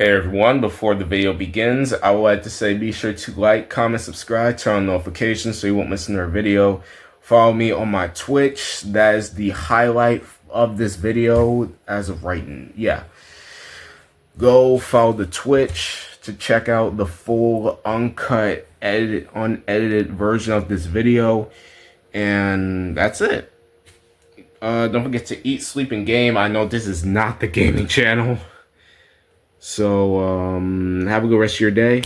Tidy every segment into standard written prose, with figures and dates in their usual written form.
Hey everyone, before the video begins, I would like to say be sure to like, comment, subscribe, turn on notifications so you won't miss another video. Follow me on my Twitch. That is the highlight of this video as of right now. Yeah. Go follow the Twitch to check out the full uncut, unedited version of this video. And that's it. Don't forget to eat, sleep, and game. I know this is not the gaming channel. So, have a good rest of your day.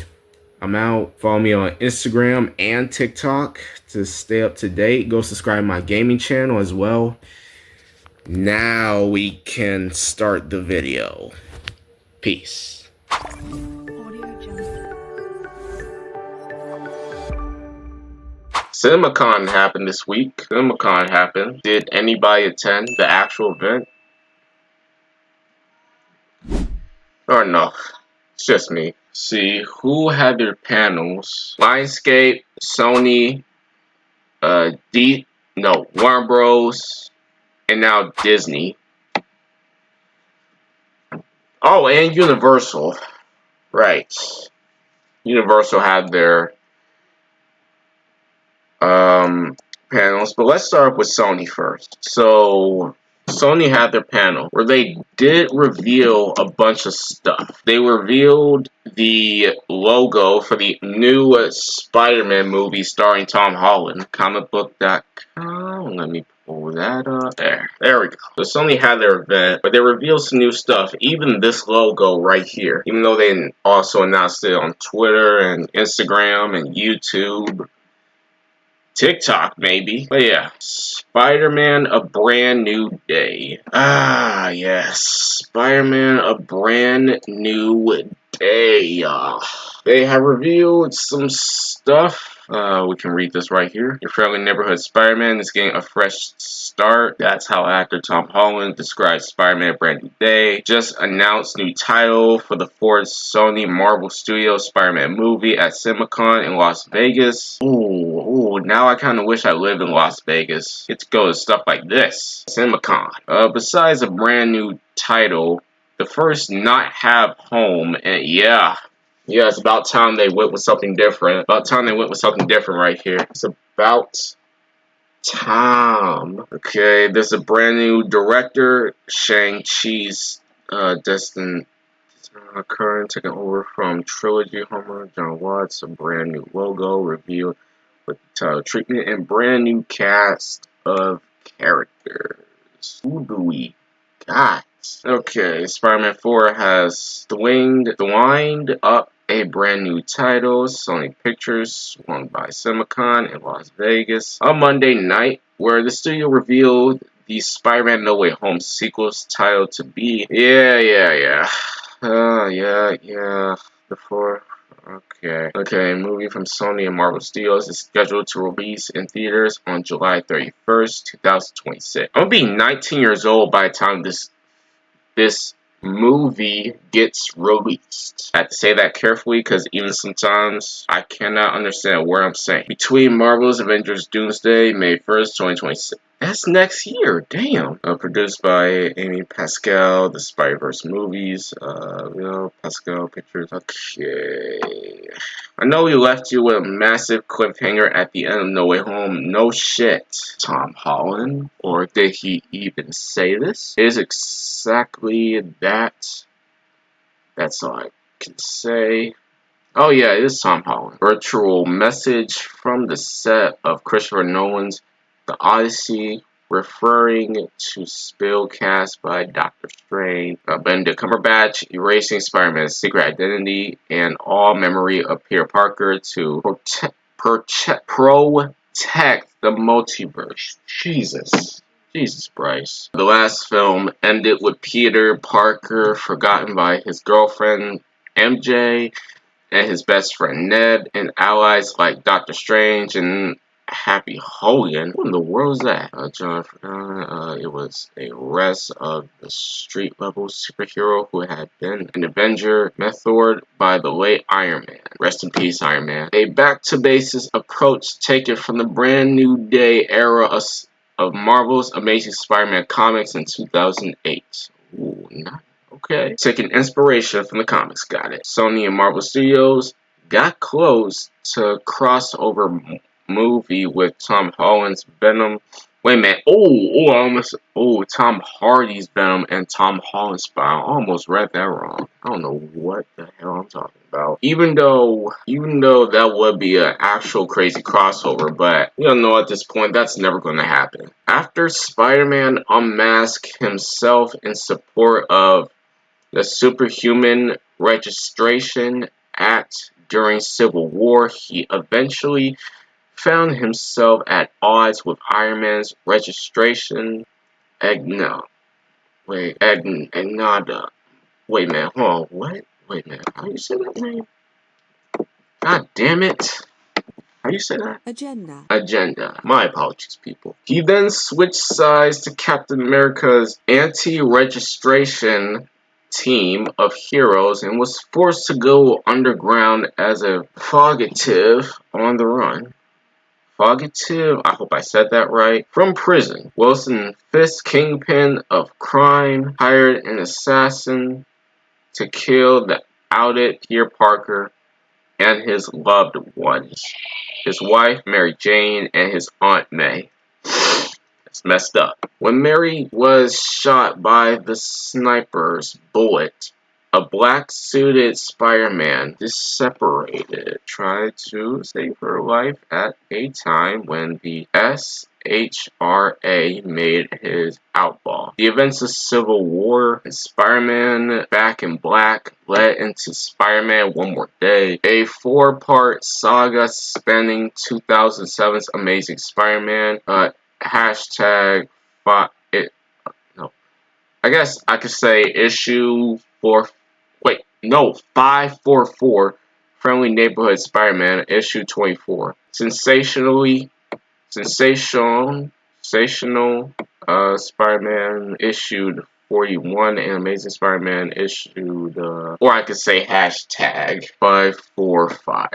I'm out. Follow me on Instagram and TikTok to stay up to date. Go subscribe to my gaming channel as well. Now we can start the video. Peace. Cinima Con happened this week. Cinima Con happened. Did anybody attend the actual event? Or no? It's just me. See who had their panels. Lionsgate, Sony, Warner Bros, and now Disney. Oh, and Universal. Right. Universal had their panels, but let's start with Sony first. So Sony had their panel where they did reveal a bunch of stuff. They revealed the logo for the new Spider-Man movie starring Tom Holland. Comicbook.com. Let me pull that up. There we go. So Sony had their event, but they revealed some new stuff. Even this logo right here. Even though they also announced it on Twitter and Instagram and YouTube. TikTok, maybe. But yeah. Spider-Man, A Brand New Day. Ah, yes. Spider-Man, A Brand New Day. They have revealed some stuff. We can read this right here. Your friendly neighborhood Spider-Man is getting a fresh start. That's how actor Tom Holland describes Spider-Man: A Brand New Day. Just announced new title for the fourth Sony Marvel Studios Spider-Man movie at Cinima Con in Las Vegas. Ooh, now I kind of wish I lived in Las Vegas. Get to go to stuff like this. Cinima Con. Besides a brand new title, the first not have home, and yeah, it's about time they went with something different. About time they went with something different right here. It's about time. Okay, there's a brand new director, Shang-Chi's destined current taking over from Trilogy Homer John Watts. A brand new logo revealed with the title treatment and brand new cast of characters. Who do we got? Okay, Spider-Man 4 has wind up a brand new title, Sony Pictures, won by CinemaCon in Las Vegas on Monday night, where the studio revealed the Spider-Man No Way Home sequel's title to be. Before. Okay, movie from Sony and Marvel Studios is scheduled to release in theaters on July 31st, 2026. I'm gonna be 19 years old by the time this movie gets released. I have to say that carefully because even sometimes I cannot understand what I'm saying. Between Marvel's Avengers Doomsday, May 1st, 2026. That's next year, damn. Produced by Amy Pascal, the Spider-Verse movies, Pascal Pictures. Okay. I know we left you with a massive cliffhanger at the end of No Way Home. No shit, Tom Holland. Or did he even say this? It is exactly that. That's all I can say. Oh yeah, it is Tom Holland. Virtual message from the set of Christopher Nolan's The Odyssey, referring to spill cast by Doctor Strange. Benedict Cumberbatch erasing Spider-Man's secret identity and all memory of Peter Parker to protect the multiverse. Jesus Christ. The last film ended with Peter Parker forgotten by his girlfriend MJ and his best friend Ned, and allies like Doctor Strange and Happy Hogan. What in the world is that? It was a rest of the street level superhero who had been an Avenger mentored by the late Iron Man. Rest in peace, Iron Man. A back to basis approach taken from the brand new day era of Marvel's Amazing Spider-Man comics in 2008. Ooh, Okay. Taking inspiration from the comics. Got it. Sony and Marvel Studios got close to crossover movie with Tom Holland's Venom. Wait a minute. I almost. Oh, Tom Hardy's Venom and Tom Holland's Spy. I almost read that wrong. I don't know what the hell I'm talking about. Even though that would be an actual crazy crossover, but you don't know at this point that's never going to happen. After Spider-Man unmasked himself in support of the Superhuman Registration Act during Civil War, he eventually found himself at odds with Iron Man's registration. No, Agnada. Wait a minute, hold on, what? Wait a minute, how do you say that name? God damn it. How do you say that? Agenda. My apologies, people. He then switched sides to Captain America's anti-registration team of heroes and was forced to go underground as a fugitive on the run. Fugitive, I hope I said that right, from prison. Wilson Fisk, kingpin of crime, hired an assassin to kill the outed Peter Parker and his loved ones. His wife, Mary Jane, and his Aunt May. It's messed up. When Mary was shot by the sniper's bullet, a black-suited Spider-Man separated, tried to save her life at a time when the SHRA made his outlaw. The events of Civil War and Spider-Man Back in Black led into Spider-Man One More Day, a four-part saga spanning 2007's Amazing Spider-Man. Hashtag no. I guess I could say issue 544 Friendly Neighborhood Spider-Man issue 24. Sensational Spider-Man issued 41 and Amazing Spider-Man issued or I could say hashtag 545.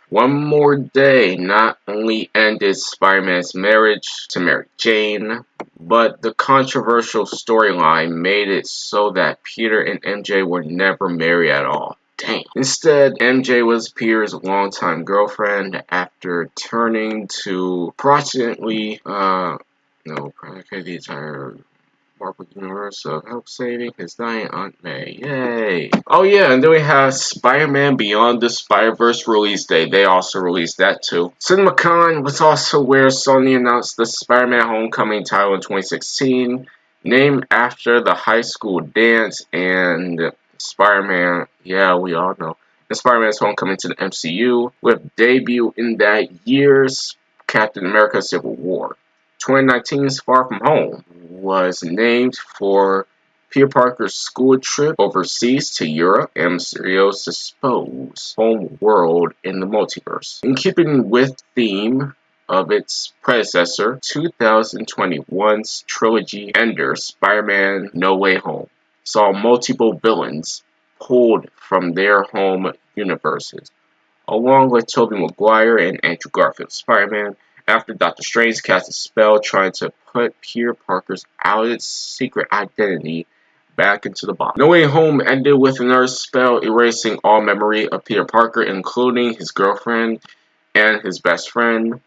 One More Day not only ended Spider-Man's marriage to Mary Jane, but the controversial storyline made it so that Peter and MJ were never married at all. Dang. Instead, MJ was Peter's longtime girlfriend after turning to practically the entire Marvel Universe of help saving his dying Aunt May. Yay! Oh yeah, and then we have Spider-Man Beyond the Spider-Verse release date. They also released that too. Cinima Con was also where Sony announced the Spider-Man Homecoming title in 2016, named after the high school dance and Spider-Man. Yeah, we all know. And Spider-Man's Homecoming to the MCU, with debut in that year's Captain America Civil War. 2019's Far From Home was named for Peter Parker's school trip overseas to Europe and Mysterio's supposed home world in the multiverse. In keeping with the theme of its predecessor, 2021's trilogy ender, Spider-Man No Way Home, saw multiple villains pulled from their home universes, along with Tobey Maguire and Andrew Garfield's Spider-Man, after Doctor Strange cast a spell trying to put Peter Parker's outed secret identity back into the box. No Way Home ended with another spell erasing all memory of Peter Parker, including his girlfriend and his best friend,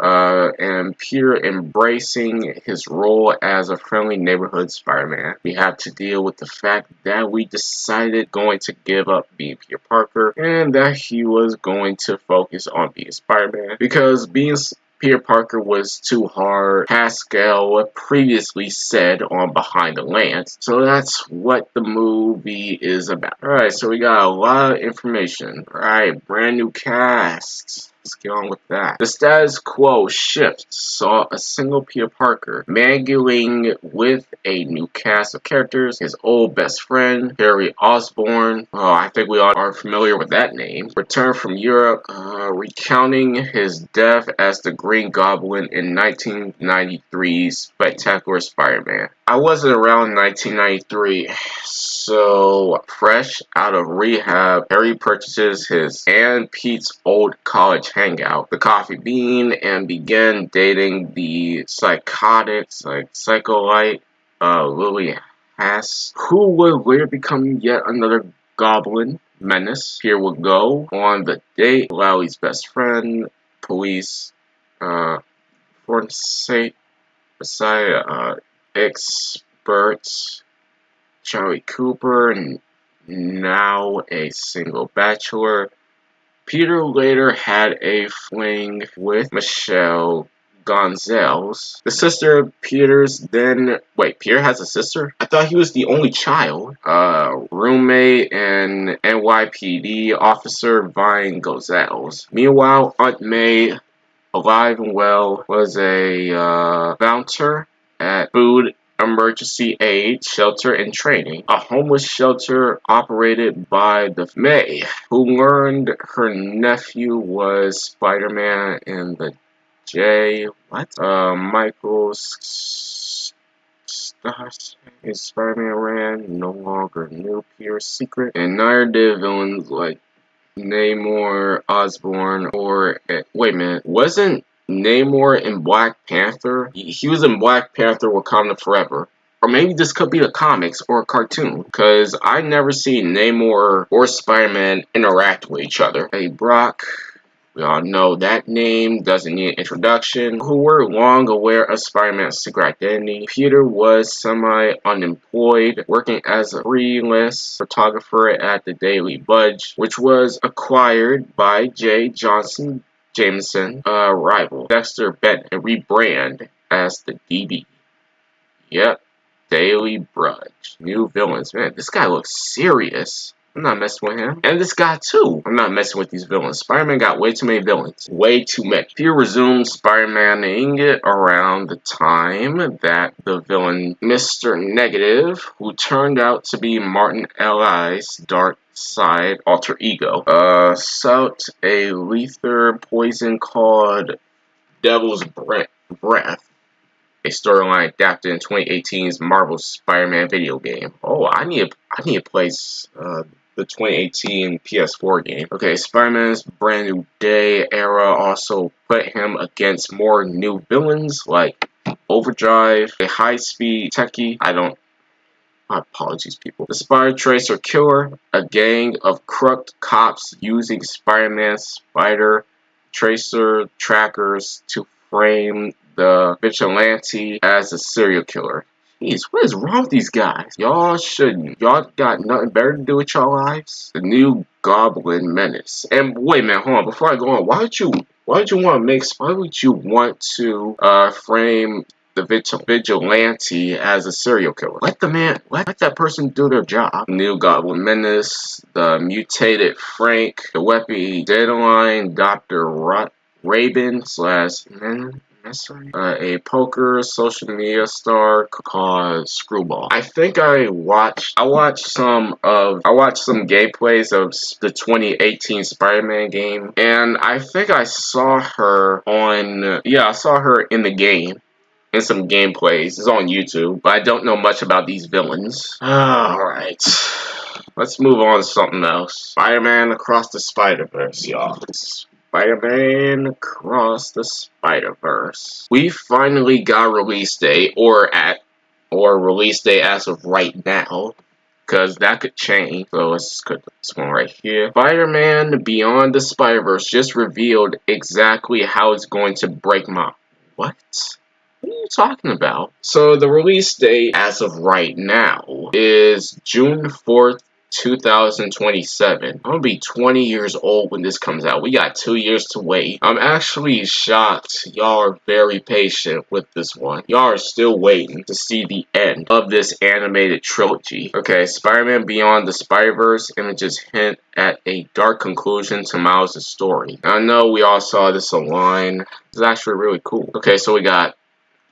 and Peter embracing his role as a friendly neighborhood Spider-Man. We have to deal with the fact that we decided going to give up being Peter Parker and that he was going to focus on being Spider-Man, because being Peter Parker was too hard, Pascal previously said on Behind the Lance. So that's what the movie is about. Alright, so we got a lot of information. Alright, brand new cast. Let's get on with that. The status quo shift saw a single Peter Parker mangling with a new cast of characters. His old best friend, Harry Osborn. Oh, I think we all are familiar with that name. Returned from Europe, recounting his death as the Green Goblin in 1993's Spectacular Spider-Man. I wasn't around in 1993, so fresh out of rehab, Harry purchases his and Pete's old college hangout, the Coffee Bean, and began dating the psychotic, psycholite, Lily cast who would later become yet another goblin menace. Here we go on the date. Lowry's best friend, police, forensic, experts, Charlie Cooper, and now a single bachelor. Peter later had a fling with Michelle Gonzalez, the sister of Peter's then. Wait, Peter has a sister? I thought he was the only child. Roommate and NYPD officer Vine Gonzalez. Meanwhile, Aunt May, alive and well, was a bouncer at Food Emergency Aid Shelter and Training, a homeless shelter operated by the May, who learned her nephew was Spider-Man in the Michael's Spider-Man ran no longer knew Peter's secret, and neither did villains like Namor, Osborn, or wait a minute, wasn't Namor in Black Panther? He was in Black Panther Wakanda Forever. Or maybe this could be the comics or a cartoon, because I never seen Namor or Spider-Man interact with each other. Hey, Brock. We all know that name, doesn't need an introduction. Who were long aware of Spider-Man's secret identity. Peter was semi-unemployed, working as a freelance photographer at the Daily Budge, which was acquired by J. Jonathan Jameson, a rival, Dexter Bennett, and rebrand as the DB. Yep, Daily Budge. New villains. Man, this guy looks serious. I'm not messing with him. And this guy too. I'm not messing with these villains. Spider-Man got way too many villains. Way too many. Peter resumed Spider-Man-ing around the time that the villain Mr. Negative, who turned out to be Martin L.I.'s dark side alter ego, sought a lethal poison called Devil's Breath. A storyline adapted in 2018's Marvel Spider-Man video game. Oh, I need to play the 2018 PS4 game. Okay, Spider-Man's Brand New Day era also put him against more new villains like Overdrive, a high-speed techie. My apologies, people. The Spider Tracer Killer, a gang of crooked cops using Spider-Man's Spider Tracer trackers to frame the vigilante as a serial killer. Jeez, what is wrong with these guys? Y'all got nothing better to do with y'all lives? The new Goblin Menace. And wait a minute, hold on. Before I go on, why would you want to frame the vigilante as a serial killer? Let that person do their job. New Goblin Menace, the mutated Frank, the weapon Deadline, Dr. Rabin / a poker social media star called Screwball. I think I watched some gameplays of the 2018 Spider-Man game, and I think I saw her in the game. In some gameplays. It's on YouTube, but I don't know much about these villains. Alright. Let's move on to something else. Spider-Man Across the Spider-Verse, y'all. Spider-Man Across the Spider-Verse. We finally got a release date, or release date as of right now, because that could change. So let's put this one right here. Spider-Man Beyond the Spider-Verse just revealed exactly how it's going to break my... What? What are you talking about? So the release date as of right now is June 4th, 2027. I'm gonna be 20 years old when this comes out. We got 2 years to wait. I'm actually shocked y'all are very patient with this one. Y'all are still waiting to see the end of this animated trilogy. Okay, Spider-Man Beyond the Spider-Verse images hint at a dark conclusion to Miles' story. I know we all saw this online. It's actually really cool. Okay, so we got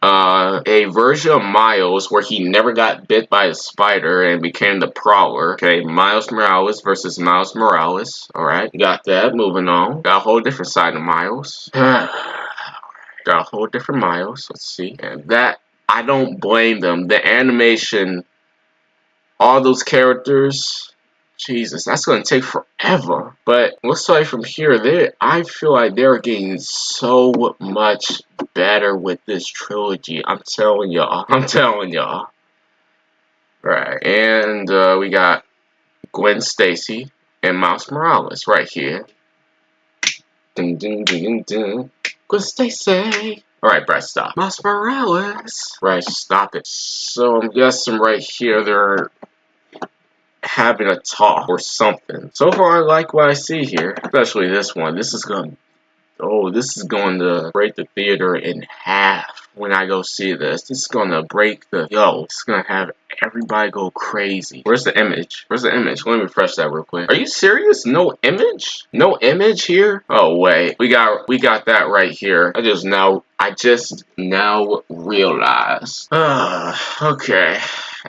a version of Miles where he never got bit by a spider and became the Prowler. Okay, Miles Morales versus Miles Morales. Alright, got that. Moving on. Got a whole different side of Miles. Got a whole different Miles. Let's see. And that, I don't blame them. The animation, all those characters... Jesus, that's going to take forever. But looks like from here, I feel like they're getting so much better with this trilogy. I'm telling y'all. Right, and we got Gwen Stacy and Miles Morales right here. Dun, dun, dun, dun, dun. Gwen Stacy. Alright, Brad, stop. Miles Morales. Right, stop it. So I'm guessing right here they're having a talk or something. So far, I like what I see here, especially this one. This is going to break the theater in half when I go see this. This is going to break the, it's going to have everybody go crazy. Where's the image? Where's the image? Let me refresh that real quick. Are you serious? No image? No image here? Oh, wait. We got that right here. I just now realized. Okay.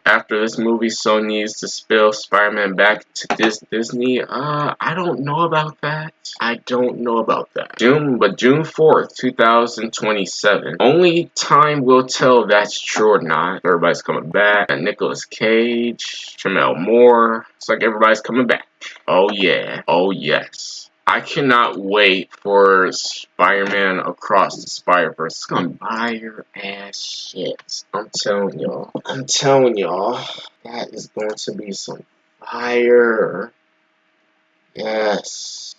After this movie, Sony needs to spill Spider-Man back to Disney. I don't know about that. I don't know about that. June 4th, 2027. Only time will tell if that's true or not. Everybody's coming back. And Nicolas Cage, Jamel Moore. It's like everybody's coming back. Oh yeah. Oh yes. I cannot wait for Spider-Man Across the Spider-Verse. It's gonna fire ass shit. I'm telling y'all. That is going to be some fire. Yes.